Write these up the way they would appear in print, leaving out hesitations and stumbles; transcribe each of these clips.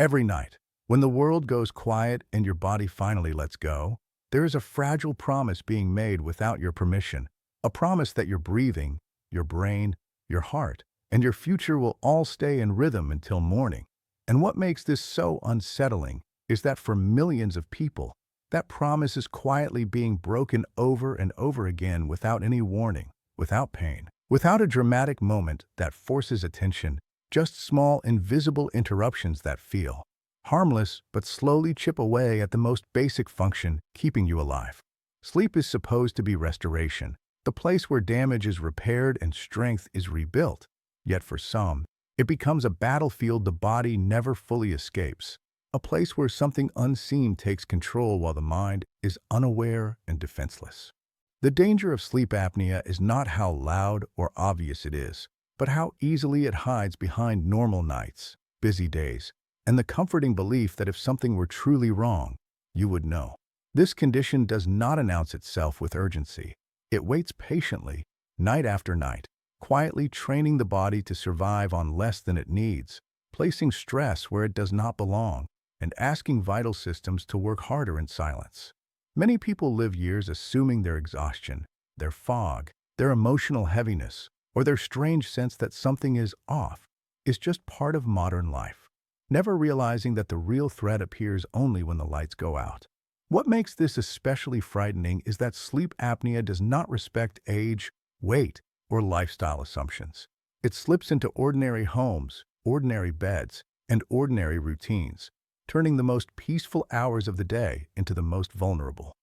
Every night, when the world goes quiet and your body finally lets go, there is a fragile promise being made without your permission. A promise that your breathing, your brain, your heart, and your future will all stay in rhythm until morning. And what makes this so unsettling is that for millions of people, that promise is quietly being broken over and over again without any warning, without pain, without a dramatic moment that forces attention, just small, invisible interruptions that feel harmless but slowly chip away at the most basic function keeping you alive. Sleep is supposed to be restoration, the place where damage is repaired and strength is rebuilt. Yet for some, it becomes a battlefield the body never fully escapes, a place where something unseen takes control while the mind is unaware and defenseless. The danger of sleep apnea is not how loud or obvious it is, but how easily it hides behind normal nights, busy days, and the comforting belief that if something were truly wrong, you would know. This condition does not announce itself with urgency. It waits patiently, night after night, quietly training the body to survive on less than it needs, placing stress where it does not belong, and asking vital systems to work harder in silence. Many people live years assuming their exhaustion, their fog, their emotional heaviness, or their strange sense that something is off, is just part of modern life, never realizing that the real threat appears only when the lights go out. What makes this especially frightening is that sleep apnea does not respect age, weight, or lifestyle assumptions. It slips into ordinary homes, ordinary beds, and ordinary routines, turning the most peaceful hours of the day into the most vulnerable.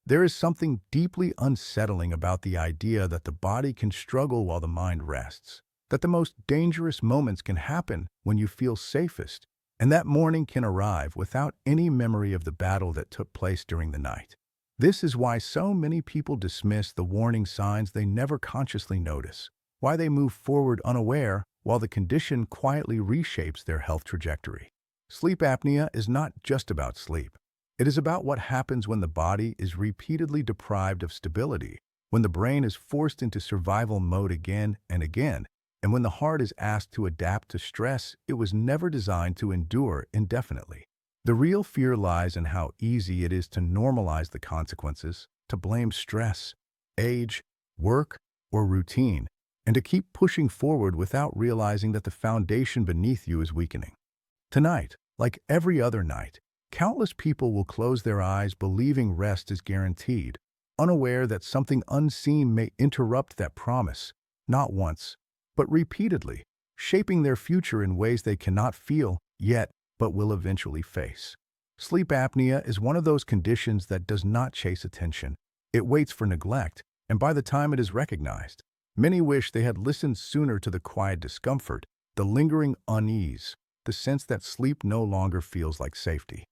There is something deeply unsettling about the idea that the body can struggle while the mind rests, that the most dangerous moments can happen when you feel safest, and that morning can arrive without any memory of the battle that took place during the night. This is why so many people dismiss the warning signs they never consciously notice, why they move forward unaware while the condition quietly reshapes their health trajectory. Sleep apnea is not just about sleep. It is about what happens when the body is repeatedly deprived of stability, when the brain is forced into survival mode again and again, and when the heart is asked to adapt to stress it was never designed to endure indefinitely. The real fear lies in how easy it is to normalize the consequences, to blame stress, age, work, or routine, and to keep pushing forward without realizing that the foundation beneath you is weakening. Tonight, like every other night, countless people will close their eyes believing rest is guaranteed, unaware that something unseen may interrupt that promise, not once, but repeatedly, shaping their future in ways they cannot feel yet but will eventually face. Sleep apnea is one of those conditions that does not chase attention. It waits for neglect, and by the time it is recognized, many wish they had listened sooner to the quiet discomfort, the lingering unease, the sense that sleep no longer feels like safety.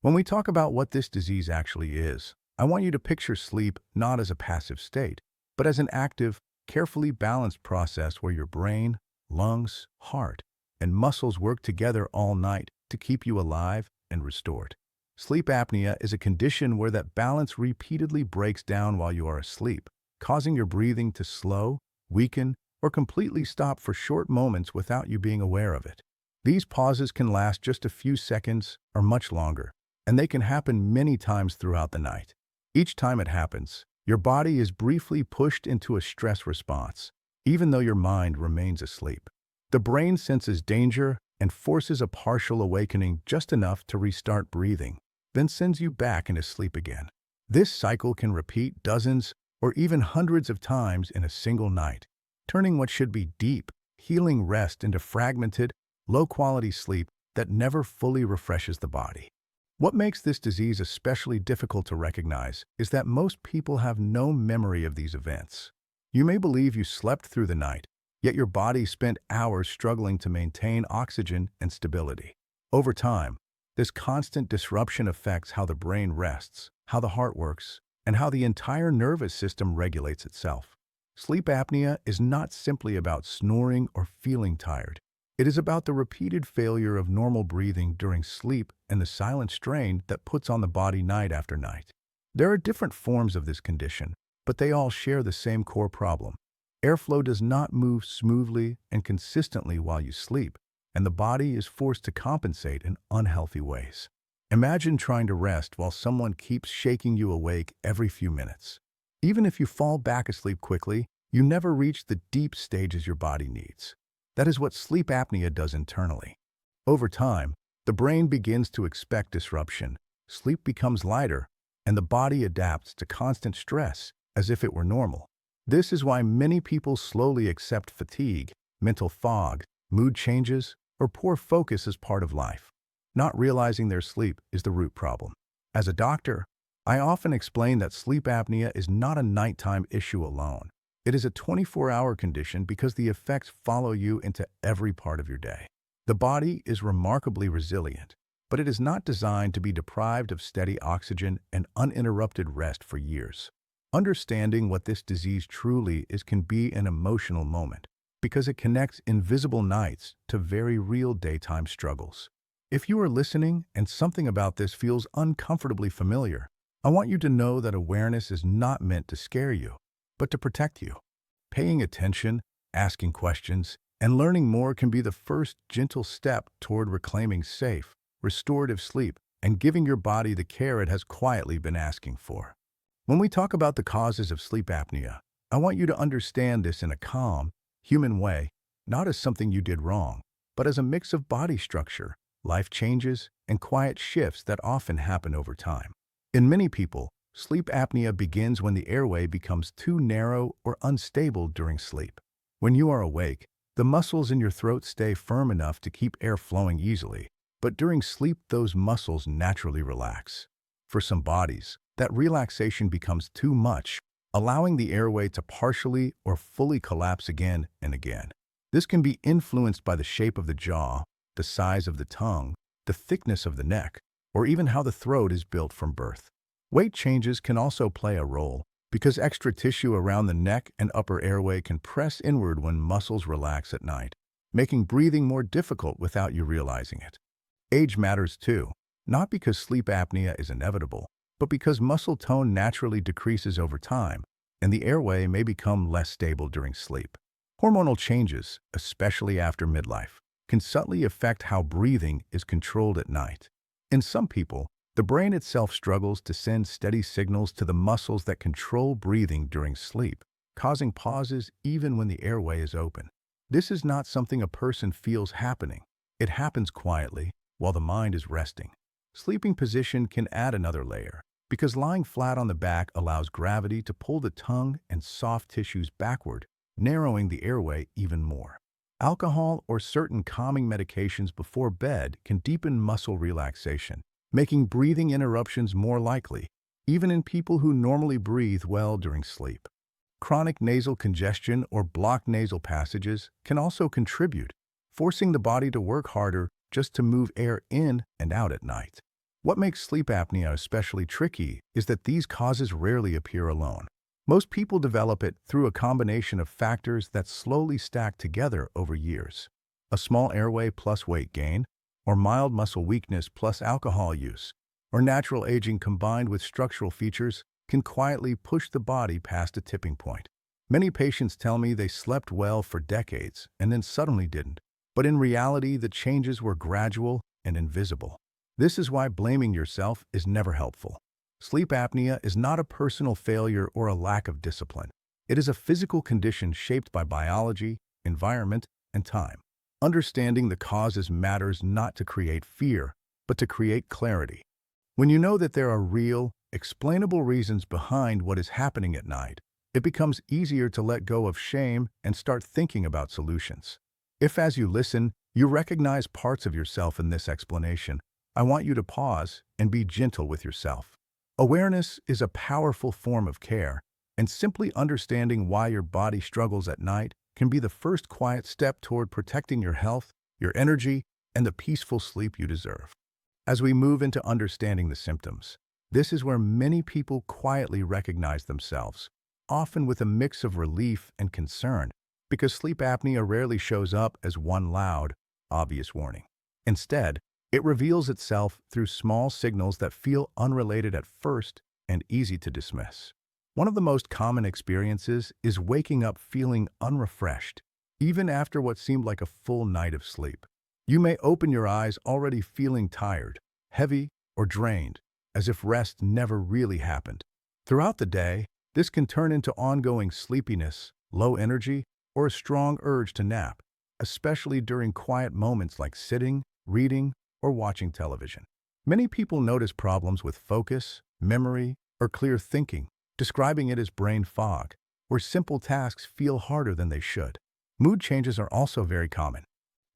When we talk about what this disease actually is, I want you to picture sleep not as a passive state, but as an active, carefully balanced process where your brain, lungs, heart, and muscles work together all night to keep you alive and restored. Sleep apnea is a condition where that balance repeatedly breaks down while you are asleep, causing your breathing to slow, weaken, or completely stop for short moments without you being aware of it. These pauses can last just a few seconds or much longer, and they can happen many times throughout the night. Each time it happens, your body is briefly pushed into a stress response, even though your mind remains asleep. The brain senses danger and forces a partial awakening just enough to restart breathing, then sends you back into sleep again. This cycle can repeat dozens or even hundreds of times in a single night, turning what should be deep, healing rest into fragmented, low-quality sleep that never fully refreshes the body. What makes this disease especially difficult to recognize is that most people have no memory of these events. You may believe you slept through the night, yet your body spent hours struggling to maintain oxygen and stability. Over time, this constant disruption affects how the brain rests, how the heart works, and how the entire nervous system regulates itself. Sleep apnea is not simply about snoring or feeling tired. It is about the repeated failure of normal breathing during sleep and the silent strain that puts on the body night after night. There are different forms of this condition, but they all share the same core problem. Airflow does not move smoothly and consistently while you sleep, and the body is forced to compensate in unhealthy ways. Imagine trying to rest while someone keeps shaking you awake every few minutes. Even if you fall back asleep quickly, you never reach the deep stages your body needs. That is what sleep apnea does internally. Over time, the brain begins to expect disruption, sleep becomes lighter, and the body adapts to constant stress as if it were normal. This is why many people slowly accept fatigue, mental fog, mood changes, or poor focus as part of life, not realizing their sleep is the root problem. As a doctor, I often explain that sleep apnea is not a nighttime issue alone. It is a 24-hour condition because the effects follow you into every part of your day. The body is remarkably resilient, but it is not designed to be deprived of steady oxygen and uninterrupted rest for years. Understanding what this disease truly is can be an emotional moment, because it connects invisible nights to very real daytime struggles. If you are listening and something about this feels uncomfortably familiar, I want you to know that awareness is not meant to scare you, but to protect you. Paying attention, asking questions, and learning more can be the first gentle step toward reclaiming safe, restorative sleep and giving your body the care it has quietly been asking for. When we talk about the causes of sleep apnea, I want you to understand this in a calm, human way, not as something you did wrong, but as a mix of body structure, life changes, and quiet shifts that often happen over time. In many people, sleep apnea begins when the airway becomes too narrow or unstable during sleep. When you are awake, the muscles in your throat stay firm enough to keep air flowing easily, but during sleep those muscles naturally relax. For some bodies, that relaxation becomes too much, allowing the airway to partially or fully collapse again and again. This can be influenced by the shape of the jaw, the size of the tongue, the thickness of the neck, or even how the throat is built from birth. Weight changes can also play a role, because extra tissue around the neck and upper airway can press inward when muscles relax at night, making breathing more difficult without you realizing it. Age matters too, not because sleep apnea is inevitable, but because muscle tone naturally decreases over time, and the airway may become less stable during sleep. Hormonal changes, especially after midlife, can subtly affect how breathing is controlled at night. In some people, the brain itself struggles to send steady signals to the muscles that control breathing during sleep, causing pauses even when the airway is open. This is not something a person feels happening. It happens quietly, while the mind is resting. Sleeping position can add another layer, because lying flat on the back allows gravity to pull the tongue and soft tissues backward, narrowing the airway even more. Alcohol or certain calming medications before bed can deepen muscle relaxation, making breathing interruptions more likely, even in people who normally breathe well during sleep. Chronic nasal congestion or blocked nasal passages can also contribute, forcing the body to work harder just to move air in and out at night. What makes sleep apnea especially tricky is that these causes rarely appear alone. Most people develop it through a combination of factors that slowly stack together over years. A small airway plus weight gain, or mild muscle weakness plus alcohol use, or natural aging combined with structural features can quietly push the body past a tipping point. Many patients tell me they slept well for decades and then suddenly didn't, but in reality the changes were gradual and invisible. This is why blaming yourself is never helpful. Sleep apnea is not a personal failure or a lack of discipline. It is a physical condition shaped by biology, environment, and time. Understanding the causes matters not to create fear, but to create clarity. When you know that there are real, explainable reasons behind what is happening at night, it becomes easier to let go of shame and start thinking about solutions. If, as you listen, you recognize parts of yourself in this explanation, I want you to pause and be gentle with yourself. Awareness is a powerful form of care, and simply understanding why your body struggles at night can be the first quiet step toward protecting your health, your energy, and the peaceful sleep you deserve. As we move into understanding the symptoms, this is where many people quietly recognize themselves, often with a mix of relief and concern, because sleep apnea rarely shows up as one loud, obvious warning. Instead, it reveals itself through small signals that feel unrelated at first and easy to dismiss. One of the most common experiences is waking up feeling unrefreshed, even after what seemed like a full night of sleep. You may open your eyes already feeling tired, heavy, or drained, as if rest never really happened. Throughout the day, this can turn into ongoing sleepiness, low energy, or a strong urge to nap, especially during quiet moments like sitting, reading, or watching television. Many people notice problems with focus, memory, or clear thinking, describing it as brain fog, where simple tasks feel harder than they should. Mood changes are also very common.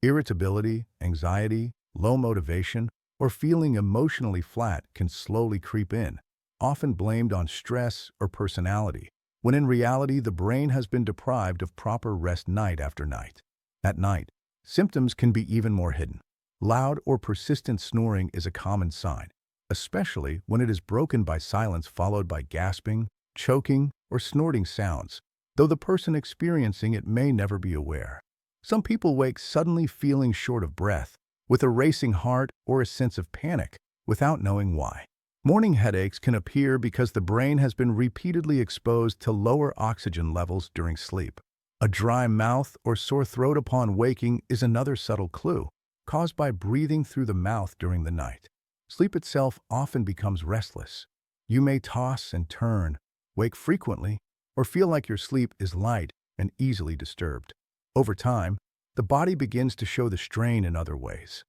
Irritability, anxiety, low motivation, or feeling emotionally flat can slowly creep in, often blamed on stress or personality, when in reality the brain has been deprived of proper rest night after night. At night, symptoms can be even more hidden. Loud or persistent snoring is a common sign, especially when it is broken by silence followed by gasping, choking, or snorting sounds, though the person experiencing it may never be aware. Some people wake suddenly feeling short of breath, with a racing heart or a sense of panic, without knowing why. Morning headaches can appear because the brain has been repeatedly exposed to lower oxygen levels during sleep. A dry mouth or sore throat upon waking is another subtle clue, caused by breathing through the mouth during the night. Sleep itself often becomes restless. You may toss and turn, wake frequently, or feel like your sleep is light and easily disturbed. Over time, the body begins to show the strain in other ways.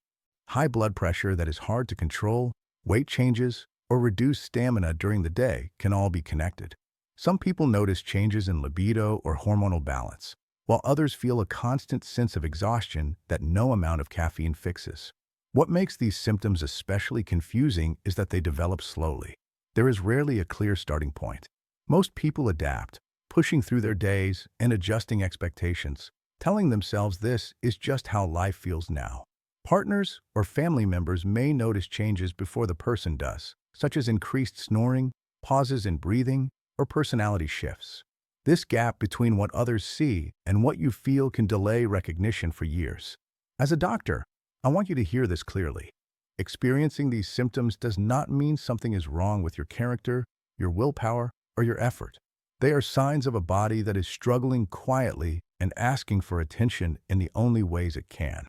High blood pressure that is hard to control, weight changes, or reduced stamina during the day can all be connected. Some people notice changes in libido or hormonal balance, while others feel a constant sense of exhaustion that no amount of caffeine fixes. What makes these symptoms especially confusing is that they develop slowly. There is rarely a clear starting point. Most people adapt, pushing through their days and adjusting expectations, telling themselves this is just how life feels now. Partners or family members may notice changes before the person does, such as increased snoring, pauses in breathing, or personality shifts. This gap between what others see and what you feel can delay recognition for years. As a doctor, I want you to hear this clearly. Experiencing these symptoms does not mean something is wrong with your character, your willpower, or your effort. They are signs of a body that is struggling quietly and asking for attention in the only ways it can.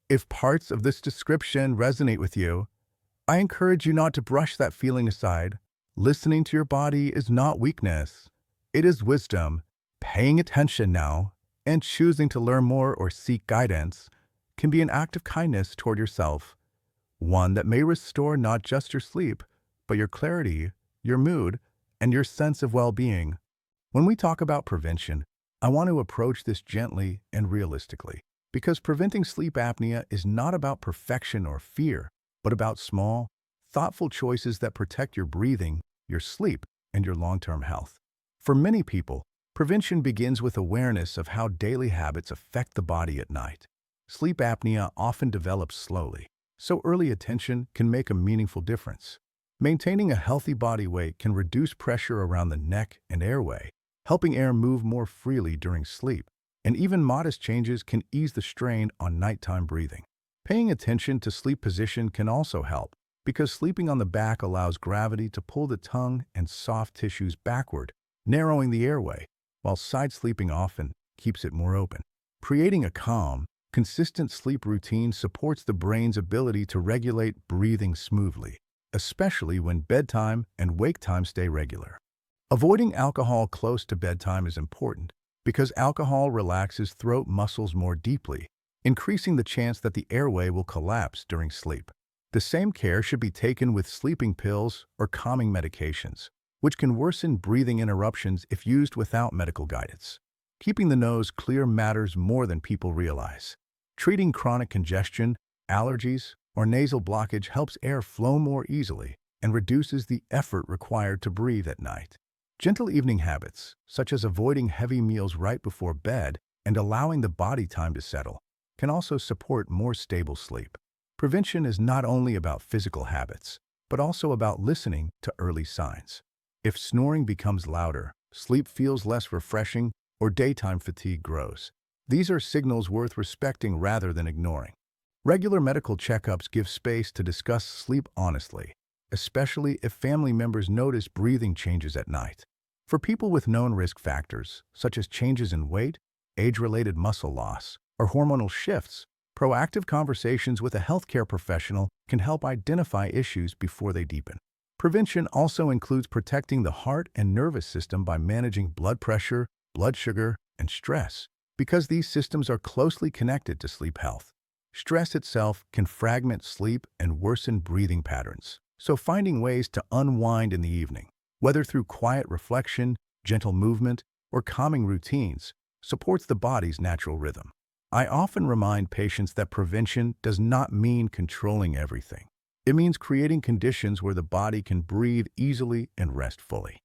If parts of this description resonate with you, I encourage you not to brush that feeling aside. Listening to your body is not weakness. It is wisdom. Paying attention now and choosing to learn more or seek guidance can be an act of kindness toward yourself, one that may restore not just your sleep, but your clarity, your mood, and your sense of well-being. When we talk about prevention, I want to approach this gently and realistically, because preventing sleep apnea is not about perfection or fear, but about small, thoughtful choices that protect your breathing, your sleep, and your long-term health. For many people, prevention begins with awareness of how daily habits affect the body at night. Sleep apnea often develops slowly, so early attention can make a meaningful difference. Maintaining a healthy body weight can reduce pressure around the neck and airway, helping air move more freely during sleep, and even modest changes can ease the strain on nighttime breathing. Paying attention to sleep position can also help, because sleeping on the back allows gravity to pull the tongue and soft tissues backward, narrowing the airway, while side sleeping often keeps it more open. Creating a calm, consistent sleep routine supports the brain's ability to regulate breathing smoothly, especially when bedtime and wake time stay regular. Avoiding alcohol close to bedtime is important because alcohol relaxes throat muscles more deeply, increasing the chance that the airway will collapse during sleep. The same care should be taken with sleeping pills or calming medications, which can worsen breathing interruptions if used without medical guidance. Keeping the nose clear matters more than people realize. Treating chronic congestion, allergies, or nasal blockage helps air flow more easily and reduces the effort required to breathe at night. Gentle evening habits, such as avoiding heavy meals right before bed and allowing the body time to settle, can also support more stable sleep. Prevention is not only about physical habits, but also about listening to early signs. If snoring becomes louder, sleep feels less refreshing, or daytime fatigue grows, these are signals worth respecting rather than ignoring. Regular medical checkups give space to discuss sleep honestly, especially if family members notice breathing changes at night. For people with known risk factors, such as changes in weight, age-related muscle loss, or hormonal shifts, Proactive conversations with a healthcare professional can help identify issues before they deepen. Prevention also includes protecting the heart and nervous system by managing blood pressure, blood sugar, and stress, because these systems are closely connected to sleep health. Stress itself can fragment sleep and worsen breathing patterns, so finding ways to unwind in the evening, whether through quiet reflection, gentle movement, or calming routines, supports the body's natural rhythm. I often remind patients that prevention does not mean controlling everything. It means creating conditions where the body can breathe easily and rest fully.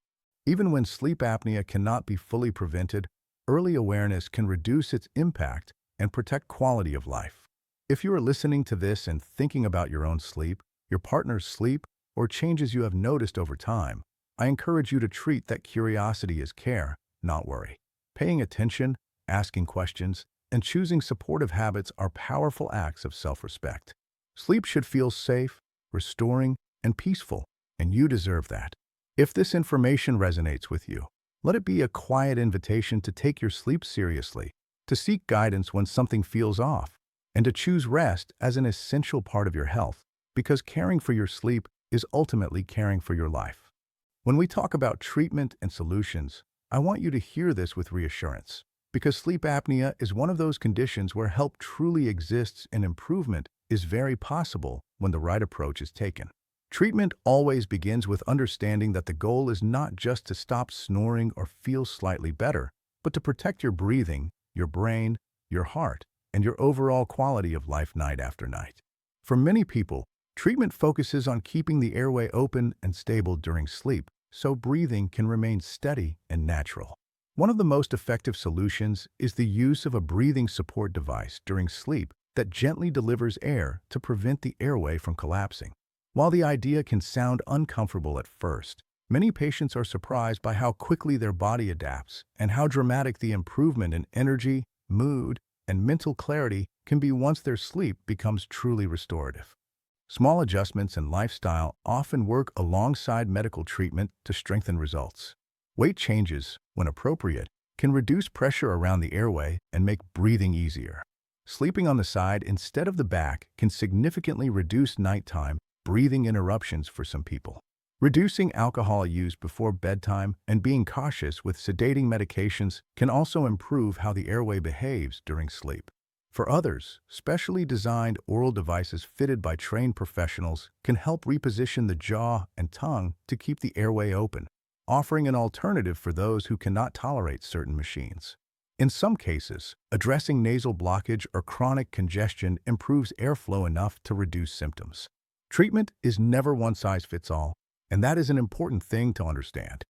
Even when sleep apnea cannot be fully prevented, early awareness can reduce its impact and protect quality of life. If you are listening to this and thinking about your own sleep, your partner's sleep, or changes you have noticed over time, I encourage you to treat that curiosity as care, not worry. Paying attention, asking questions, and choosing supportive habits are powerful acts of self-respect. Sleep should feel safe, restoring, and peaceful, and you deserve that. If this information resonates with you, let it be a quiet invitation to take your sleep seriously, to seek guidance when something feels off, and to choose rest as an essential part of your health, because caring for your sleep is ultimately caring for your life. When we talk about treatment and solutions, I want you to hear this with reassurance, because sleep apnea is one of those conditions where help truly exists and improvement is very possible when the right approach is taken. Treatment always begins with understanding that the goal is not just to stop snoring or feel slightly better, but to protect your breathing, your brain, your heart, and your overall quality of life night after night. For many people, treatment focuses on keeping the airway open and stable during sleep, so breathing can remain steady and natural. One of the most effective solutions is the use of a breathing support device during sleep that gently delivers air to prevent the airway from collapsing. While the idea can sound uncomfortable at first, many patients are surprised by how quickly their body adapts and how dramatic the improvement in energy, mood, and mental clarity can be once their sleep becomes truly restorative. Small adjustments in lifestyle often work alongside medical treatment to strengthen results. Weight changes, when appropriate, can reduce pressure around the airway and make breathing easier. Sleeping on the side instead of the back can significantly reduce nighttime breathing interruptions for some people. Reducing alcohol use before bedtime and being cautious with sedating medications can also improve how the airway behaves during sleep. For others, specially designed oral devices fitted by trained professionals can help reposition the jaw and tongue to keep the airway open, offering an alternative for those who cannot tolerate certain machines. In some cases, addressing nasal blockage or chronic congestion improves airflow enough to reduce symptoms. Treatment is never one-size-fits-all, and that is an important thing to understand.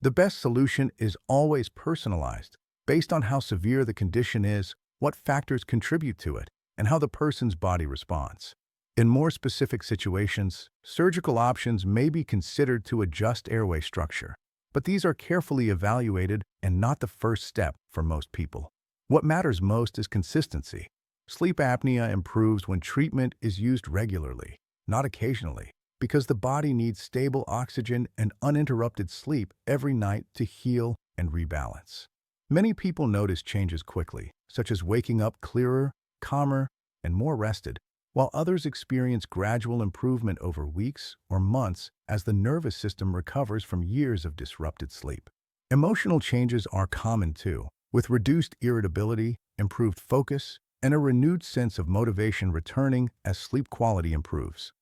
The best solution is always personalized, based on how severe the condition is, what factors contribute to it, and how the person's body responds. In more specific situations, surgical options may be considered to adjust airway structure, but these are carefully evaluated and not the first step for most people. What matters most is consistency. Sleep apnea improves when treatment is used regularly, not occasionally, because the body needs stable oxygen and uninterrupted sleep every night to heal and rebalance. Many people notice changes quickly, such as waking up clearer, calmer, and more rested, while others experience gradual improvement over weeks or months as the nervous system recovers from years of disrupted sleep. Emotional changes are common too, with reduced irritability, improved focus, and a renewed sense of motivation returning as sleep quality improves.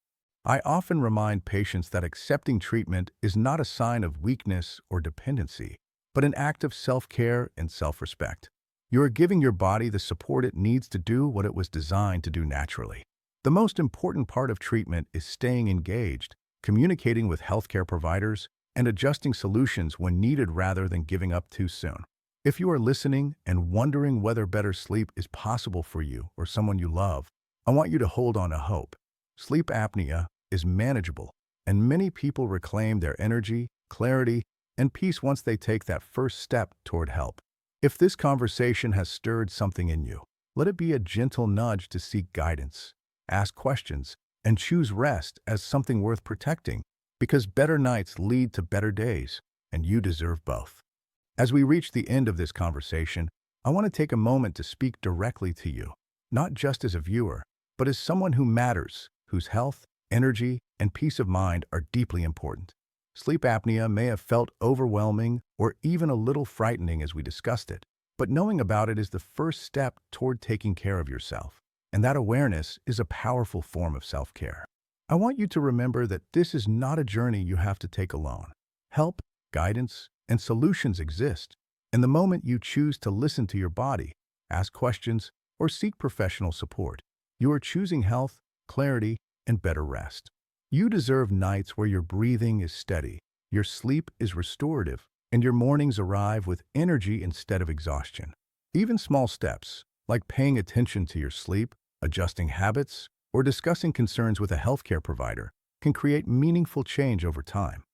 I often remind patients that accepting treatment is not a sign of weakness or dependency, but an act of self-care and self-respect. You are giving your body the support it needs to do what it was designed to do naturally. The most important part of treatment is staying engaged, communicating with healthcare providers, and adjusting solutions when needed rather than giving up too soon. If you are listening and wondering whether better sleep is possible for you or someone you love, I want you to hold on to hope. Sleep apnea is manageable, and many people reclaim their energy, clarity, and peace once they take that first step toward help. If this conversation has stirred something in you, let it be a gentle nudge to seek guidance, ask questions, and choose rest as something worth protecting, because better nights lead to better days, and you deserve both. As we reach the end of this conversation, I want to take a moment to speak directly to you. not just as a viewer, but as someone who matters, whose health, energy, and peace of mind are deeply important. Sleep apnea may have felt overwhelming or even a little frightening as we discussed it, but knowing about it is the first step toward taking care of yourself. And that awareness is a powerful form of self-care. I want you to remember that this is not a journey you have to take alone. Help, guidance, and solutions exist. And the moment you choose to listen to your body, ask questions, or seek professional support, you are choosing health, clarity, and better rest. You deserve nights where your breathing is steady, your sleep is restorative, and your mornings arrive with energy instead of exhaustion. Even small steps, like paying attention to your sleep, adjusting habits, or discussing concerns with a healthcare provider, can create meaningful change over time.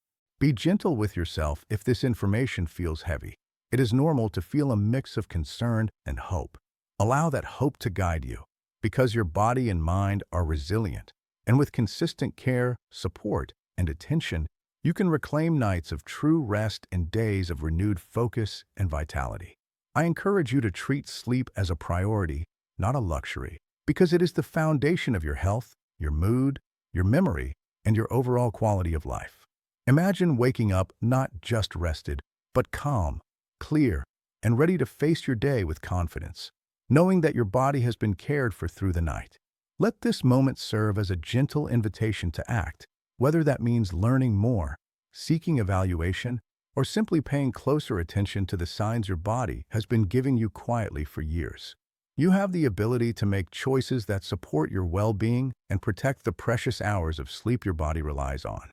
Be gentle with yourself if this information feels heavy. It is normal to feel a mix of concern and hope. Allow that hope to guide you, because your body and mind are resilient. And with consistent care, support, and attention, you can reclaim nights of true rest and days of renewed focus and vitality. I encourage you to treat sleep as a priority, not a luxury, because it is the foundation of your health, your mood, your memory, and your overall quality of life. Imagine waking up not just rested, but calm, clear, and ready to face your day with confidence, knowing that your body has been cared for through the night. Let this moment serve as a gentle invitation to act, whether that means learning more, seeking evaluation, or simply paying closer attention to the signs your body has been giving you quietly for years. You have the ability to make choices that support your well-being and protect the precious hours of sleep your body relies on.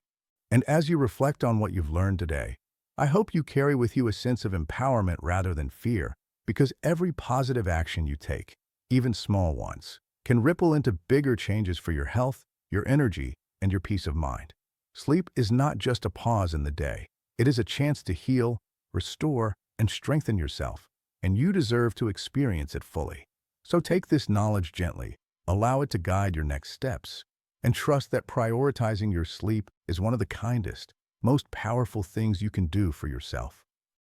And as you reflect on what you've learned today, I hope you carry with you a sense of empowerment rather than fear, because every positive action you take, even small ones, can ripple into bigger changes for your health, your energy, and your peace of mind. Sleep is not just a pause in the day. It is a chance to heal, restore, and strengthen yourself, and you deserve to experience it fully. So take this knowledge gently, allow it to guide your next steps, and trust that prioritizing your sleep is one of the kindest, most powerful things you can do for yourself.